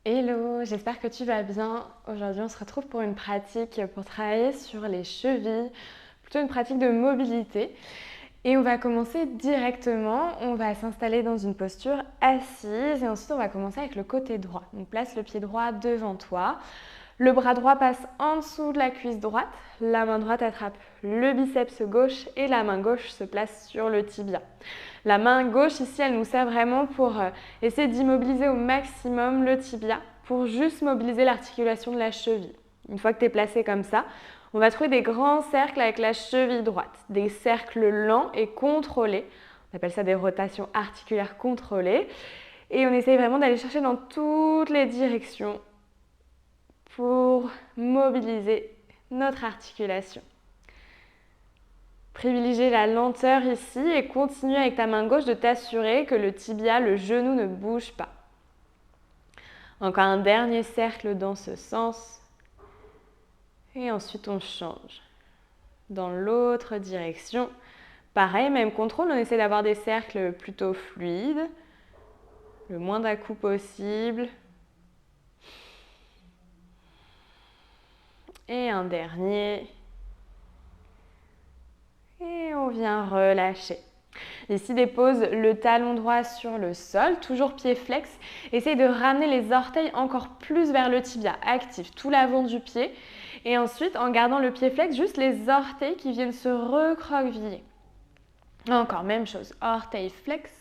Hello, j'espère que tu vas bien. Aujourd'hui, on se retrouve pour une pratique pour travailler sur les chevilles, plutôt une pratique de mobilité. Et on va commencer directement, on va s'installer dans une posture assise et ensuite on va commencer avec le côté droit. Donc place le pied droit devant toi, le bras droit passe en dessous de la cuisse droite, la main droite attrape le biceps gauche et la main gauche se place sur le tibia. La main gauche ici, elle nous sert vraiment pour essayer d'immobiliser au maximum le tibia pour juste mobiliser l'articulation de la cheville. Une fois que tu es placé comme ça, on va trouver des grands cercles avec la cheville droite, des cercles lents et contrôlés. On appelle ça des rotations articulaires contrôlées. Et on essaye vraiment d'aller chercher dans toutes les directions pour mobiliser notre articulation. Privilégiez la lenteur ici et continue avec ta main gauche de t'assurer que le tibia, le genou ne bouge pas. Encore un dernier cercle dans ce sens. Et ensuite on change. Dans l'autre direction. Pareil, même contrôle, on essaie d'avoir des cercles plutôt fluides. Le moins d'à-coups possible. Et un dernier. Et on vient relâcher. Ici, dépose le talon droit sur le sol, toujours pied flex. Essaye de ramener les orteils encore plus vers le tibia. Active tout l'avant du pied. Et ensuite, en gardant le pied flex, juste les orteils qui viennent se recroqueviller. Encore, même chose. Orteil flex.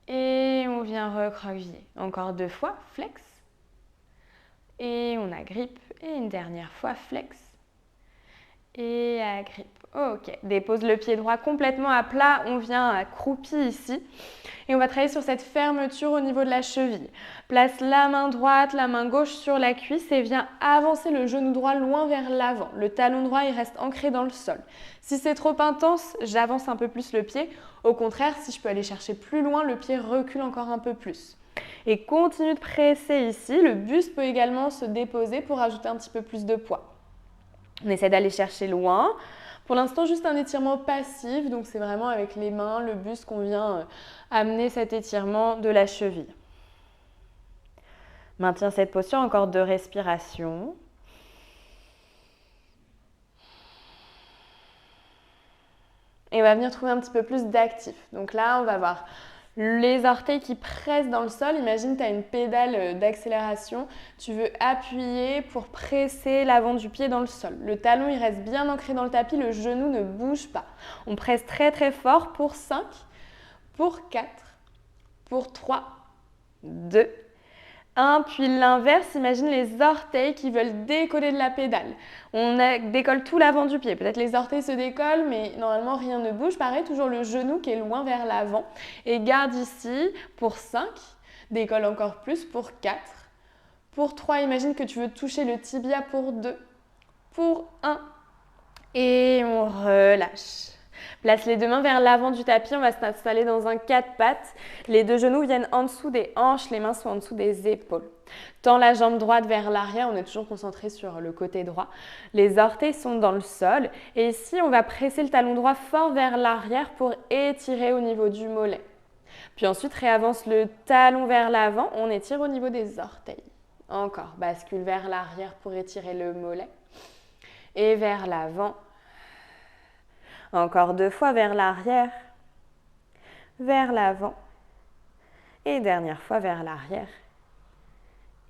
Et on vient recroqueviller. Encore 2 fois, flex. Et on agrippe. Et une dernière fois, flex. Et agrippe. Ok, dépose le pied droit complètement à plat, on vient accroupi ici. Et on va travailler sur cette fermeture au niveau de la cheville. Place la main droite, la main gauche sur la cuisse et viens avancer le genou droit loin vers l'avant. Le talon droit, il reste ancré dans le sol. Si c'est trop intense, j'avance un peu plus le pied. Au contraire, si je peux aller chercher plus loin, le pied recule encore un peu plus. Et continue de presser ici. Le buste peut également se déposer pour ajouter un petit peu plus de poids. On essaie d'aller chercher loin. Pour l'instant, juste un étirement passif, donc c'est vraiment avec les mains, le buste qu'on vient amener cet étirement de la cheville. Maintiens cette posture, encore 2 respirations. Et on va venir trouver un petit peu plus d'actif. Donc là, on va voir les orteils qui pressent dans le sol. Imagine, tu as une pédale d'accélération. Tu veux appuyer pour presser l'avant du pied dans le sol. Le talon, il reste bien ancré dans le tapis. Le genou ne bouge pas. On presse très très fort pour 5, pour 4, pour 3, 2, 1. Puis l'inverse, imagine les orteils qui veulent décoller de la pédale. On décolle tout l'avant du pied. Peut-être les orteils se décollent, mais normalement rien ne bouge. Pareil, toujours le genou qui est loin vers l'avant. Et garde ici pour 5. Décolle encore plus pour 4. Pour 3, imagine que tu veux toucher le tibia pour 2. Pour 1. Et on relâche. Place les 2 mains vers l'avant du tapis, on va s'installer dans un 4 pattes. Les 2 genoux viennent en dessous des hanches, les mains sont en dessous des épaules. Tends la jambe droite vers l'arrière, on est toujours concentré sur le côté droit. Les orteils sont dans le sol et ici on va presser le talon droit fort vers l'arrière pour étirer au niveau du mollet. Puis ensuite réavance le talon vers l'avant, on étire au niveau des orteils. Encore, bascule vers l'arrière pour étirer le mollet et vers l'avant. Encore 2 fois vers l'arrière, vers l'avant et dernière fois vers l'arrière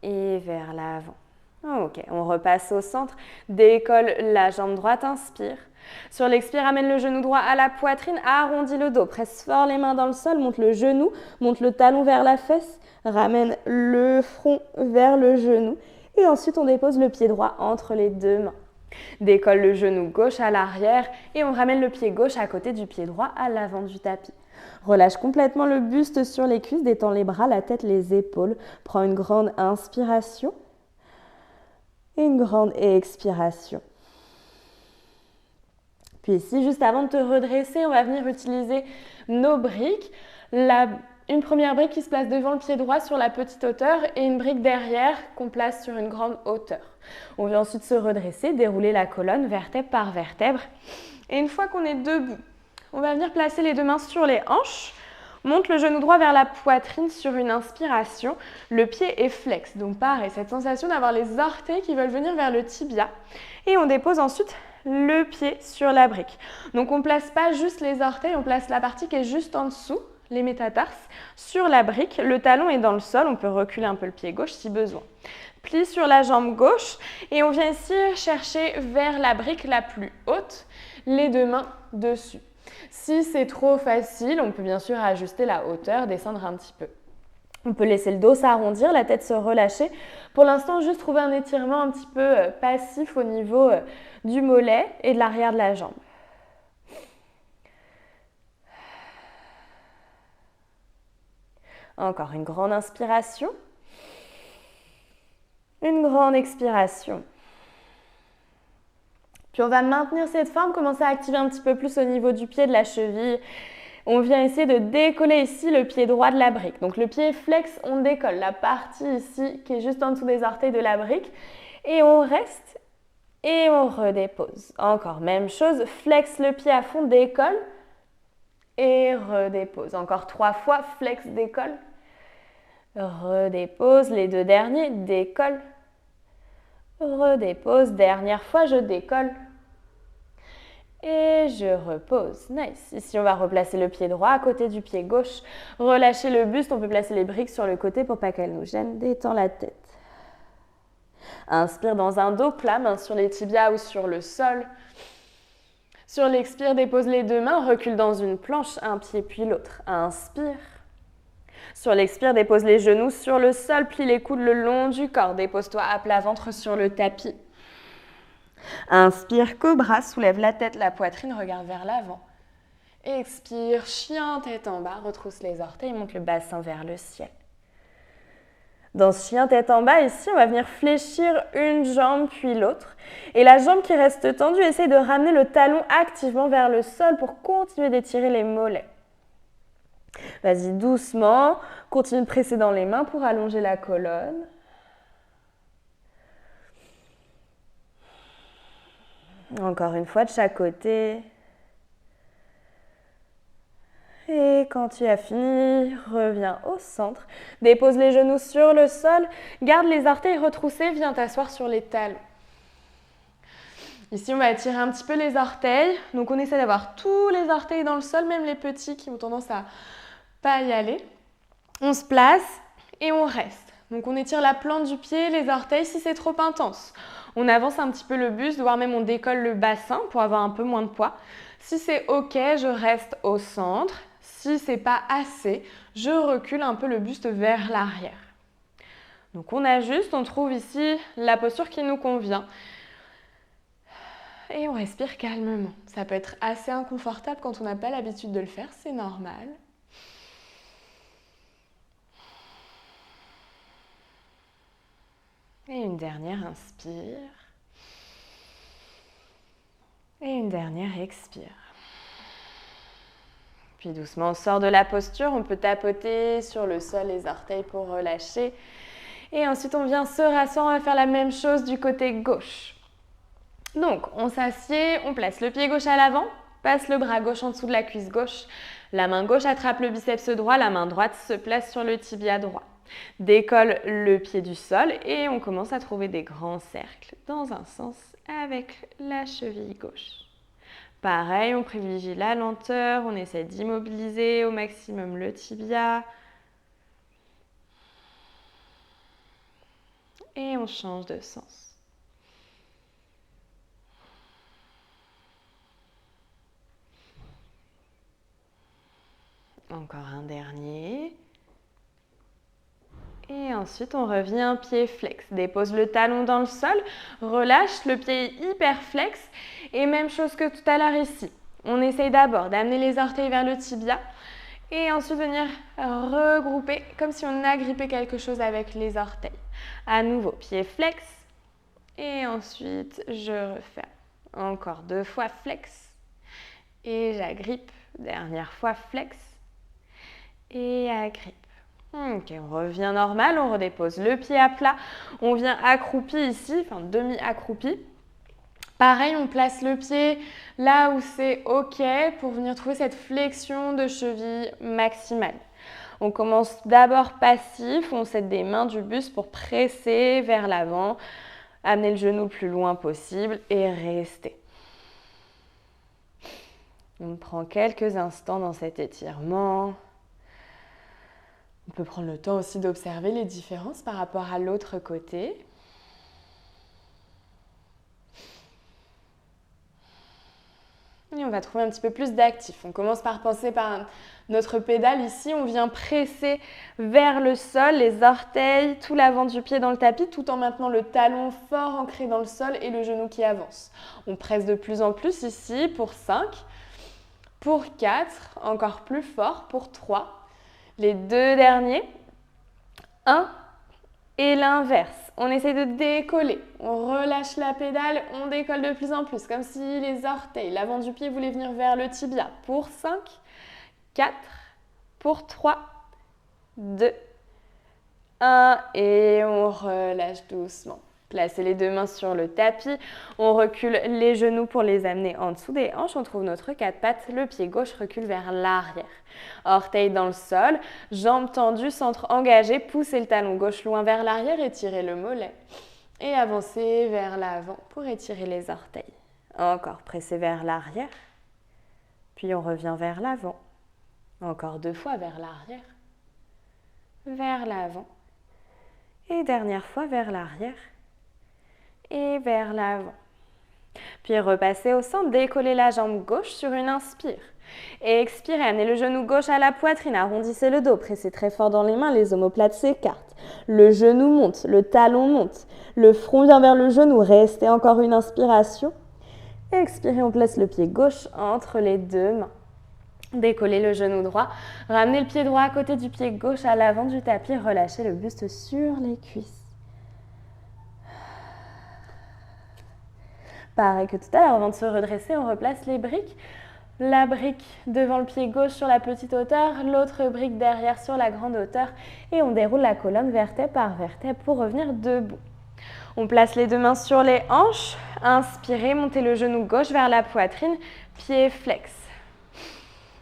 et vers l'avant. Ok, on repasse au centre, décolle la jambe droite, inspire. Sur l'expire, amène le genou droit à la poitrine, arrondis le dos, presse fort les mains dans le sol, monte le genou, monte le talon vers la fesse, ramène le front vers le genou et ensuite on dépose le pied droit entre les 2 mains. Décolle le genou gauche à l'arrière et on ramène le pied gauche à côté du pied droit à l'avant du tapis. Relâche complètement le buste sur les cuisses, détends les bras, la tête, les épaules. Prends une grande inspiration et une grande expiration. Puis ici, juste avant de te redresser, on va venir utiliser nos briques. Une première brique qui se place devant le pied droit sur la petite hauteur et une brique derrière qu'on place sur une grande hauteur. On vient ensuite se redresser, dérouler la colonne vertèbre par vertèbre. Et une fois qu'on est debout, on va venir placer les 2 mains sur les hanches. Monte le genou droit vers la poitrine sur une inspiration. Le pied est flex. Donc pareil, cette sensation d'avoir les orteils qui veulent venir vers le tibia. Et on dépose ensuite le pied sur la brique. Donc on ne place pas juste les orteils, on place la partie qui est juste en dessous, les métatarses, sur la brique. Le talon est dans le sol, on peut reculer un peu le pied gauche si besoin. Plie sur la jambe gauche et on vient ici chercher vers la brique la plus haute, les deux mains dessus. Si c'est trop facile, on peut bien sûr ajuster la hauteur, descendre un petit peu. On peut laisser le dos s'arrondir, la tête se relâcher. Pour l'instant, juste trouver un étirement un petit peu passif au niveau du mollet et de l'arrière de la jambe. Encore une grande inspiration. Une grande expiration. Puis on va maintenir cette forme, commencer à activer un petit peu plus au niveau du pied, de la cheville. On vient essayer de décoller ici le pied droit de la brique. Donc le pied flex, on décolle la partie ici qui est juste en dessous des orteils de la brique. Et on reste et on redépose. Encore même chose, flex le pied à fond, décolle et redépose. Encore 3 fois, flex, décolle, redépose. Les 2 derniers, décolle, redépose. Dernière fois, je décolle. Et je repose. Nice. Ici, on va replacer le pied droit à côté du pied gauche. Relâcher le buste. On peut placer les briques sur le côté pour pas qu'elles nous gênent. Détends la tête. Inspire dans un dos plat, main sur les tibias ou sur le sol. Sur l'expire, dépose les 2 mains. Recule dans une planche, un pied puis l'autre. Inspire. Sur l'expire, dépose les genoux sur le sol. Plie les coudes le long du corps. Dépose-toi à plat ventre sur le tapis. Inspire, cobra, soulève la tête, la poitrine, regarde vers l'avant. Expire, chien, tête en bas, retrousse les orteils, monte le bassin vers le ciel. Dans ce chien, tête en bas, ici, on va venir fléchir une jambe puis l'autre. Et la jambe qui reste tendue, essaye de ramener le talon activement vers le sol pour continuer d'étirer les mollets. Vas-y, doucement, continue de presser dans les mains pour allonger la colonne. Encore une fois de chaque côté. Et quand tu as fini, reviens au centre. Dépose les genoux sur le sol. Garde les orteils retroussés. Viens t'asseoir sur les talons. Ici, on va étirer un petit peu les orteils. Donc, on essaie d'avoir tous les orteils dans le sol, même les petits qui ont tendance à pas y aller. On se place et on reste. Donc, on étire la plante du pied, les orteils si c'est trop intense. On avance un petit peu le buste, voire même on décolle le bassin pour avoir un peu moins de poids. Si c'est OK, je reste au centre. Si c'est pas assez, je recule un peu le buste vers l'arrière. Donc on ajuste, on trouve ici la posture qui nous convient. Et on respire calmement. Ça peut être assez inconfortable quand on n'a pas l'habitude de le faire, c'est normal. Et une dernière inspire. Et une dernière expire. Puis doucement, on sort de la posture. On peut tapoter sur le sol les orteils pour relâcher. Et ensuite, on vient se rasseoir. On va faire la même chose du côté gauche. Donc, on s'assied, on place le pied gauche à l'avant, passe le bras gauche en dessous de la cuisse gauche. La main gauche attrape le biceps droit, la main droite se place sur le tibia droit. Décolle le pied du sol et on commence à trouver des grands cercles dans un sens avec la cheville gauche. Pareil, on privilégie la lenteur, on essaie d'immobiliser au maximum le tibia. Et on change de sens. Encore un dernier. Et ensuite, on revient pied flex. Dépose le talon dans le sol, relâche, le pied hyper flex. Et même chose que tout à l'heure ici. On essaye d'abord d'amener les orteils vers le tibia et ensuite venir regrouper comme si on agrippait quelque chose avec les orteils. À nouveau, pied flex. Et ensuite, je referme. Encore 2 fois flex. Et j'agrippe. Dernière fois flex. Et agrippe. Ok, on revient normal, on redépose le pied à plat. On vient accroupi ici, enfin demi-accroupi. Pareil, on place le pied là où c'est OK pour venir trouver cette flexion de cheville maximale. On commence d'abord passif, on s'aide des mains du buste pour presser vers l'avant, amener le genou le plus loin possible et rester. On prend quelques instants dans cet étirement. On peut prendre le temps aussi d'observer les différences par rapport à l'autre côté. Et on va trouver un petit peu plus d'actif. On commence par penser par notre pédale ici. On vient presser vers le sol, les orteils, tout l'avant du pied dans le tapis, tout en maintenant le talon fort ancré dans le sol et le genou qui avance. On presse de plus en plus ici pour 5, pour 4, encore plus fort pour 3. Les 2 derniers, 1 et l'inverse. On essaie de décoller, on relâche la pédale, on décolle de plus en plus, comme si les orteils, l'avant du pied voulait venir vers le tibia. Pour 5, 4, pour 3, 2, 1 et on relâche doucement. Placez les 2 mains sur le tapis, on recule les genoux pour les amener en dessous des hanches, on trouve notre 4 pattes, le pied gauche recule vers l'arrière. Orteils dans le sol, jambes tendues, centre engagé, poussez le talon gauche loin vers l'arrière, étirez le mollet et avancez vers l'avant pour étirer les orteils. Encore, pressez vers l'arrière, puis on revient vers l'avant. Encore 2 fois vers l'arrière, vers l'avant et dernière fois vers l'arrière. Et vers l'avant. Puis repassez au centre, décollez la jambe gauche sur une inspire. Et expirez, amenez le genou gauche à la poitrine, arrondissez le dos, pressez très fort dans les mains, les omoplates s'écartent. Le genou monte, le talon monte, le front vient vers le genou, restez encore une inspiration. Et expirez, on place le pied gauche entre les 2 mains. Décollez le genou droit, ramenez le pied droit à côté du pied gauche à l'avant du tapis, relâchez le buste sur les cuisses. Pareil que tout à l'heure, avant de se redresser, on replace les briques. La brique devant le pied gauche sur la petite hauteur, l'autre brique derrière sur la grande hauteur et on déroule la colonne vertèbre par vertèbre pour revenir debout. On place les 2 mains sur les hanches, inspirez, montez le genou gauche vers la poitrine, pied flex.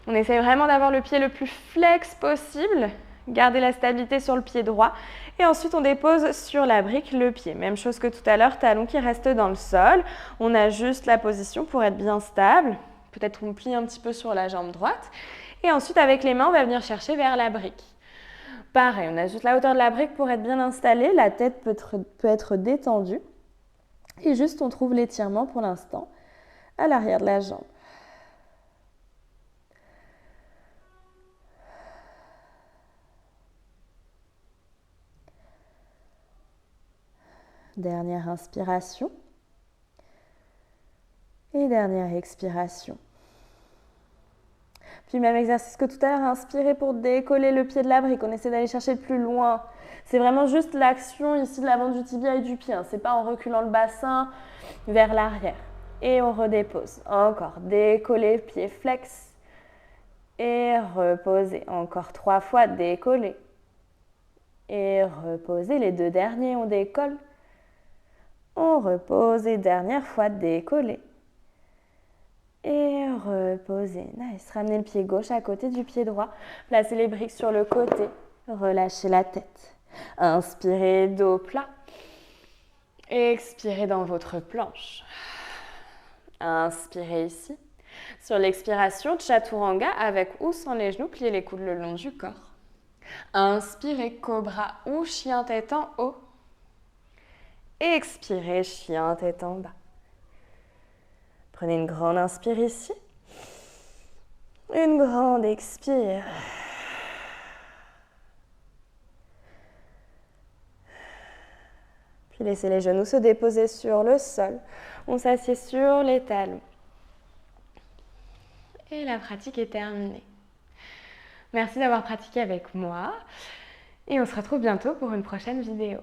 On essaie vraiment d'avoir le pied le plus flex possible, gardez la stabilité sur le pied droit. Et ensuite, on dépose sur la brique le pied. Même chose que tout à l'heure, talon qui reste dans le sol. On ajuste la position pour être bien stable. Peut-être on plie un petit peu sur la jambe droite. Et ensuite, avec les mains, on va venir chercher vers la brique. Pareil, on ajuste la hauteur de la brique pour être bien installé. La tête peut être détendue. Et juste, on trouve l'étirement pour l'instant à l'arrière de la jambe. Dernière inspiration et dernière expiration. Puis même exercice que tout à l'heure, inspirez pour décoller le pied de la brique. On essaie d'aller chercher le plus loin. C'est vraiment juste l'action ici de l'avant du tibia et du pied. C'est pas en reculant le bassin vers l'arrière. Et on redépose. Encore, décoller, pied flex. Et reposer. Encore 3 fois, décoller. Et reposer. Les 2 derniers, on décolle. On repose et dernière fois, décoller. Et reposer. Nice. Ramenez le pied gauche à côté du pied droit. Placez les briques sur le côté. Relâchez la tête. Inspirez, dos plat. Expirez dans votre planche. Inspirez ici. Sur l'expiration, chaturanga avec ou sans les genoux, pliez les coudes le long du corps. Inspirez, cobra ou chien tête en haut. Expirez, chien tête en bas. Prenez une grande inspire ici. Une grande expire. Puis laissez les genoux se déposer sur le sol. On s'assied sur les talons. Et la pratique est terminée. Merci d'avoir pratiqué avec moi. Et on se retrouve bientôt pour une prochaine vidéo.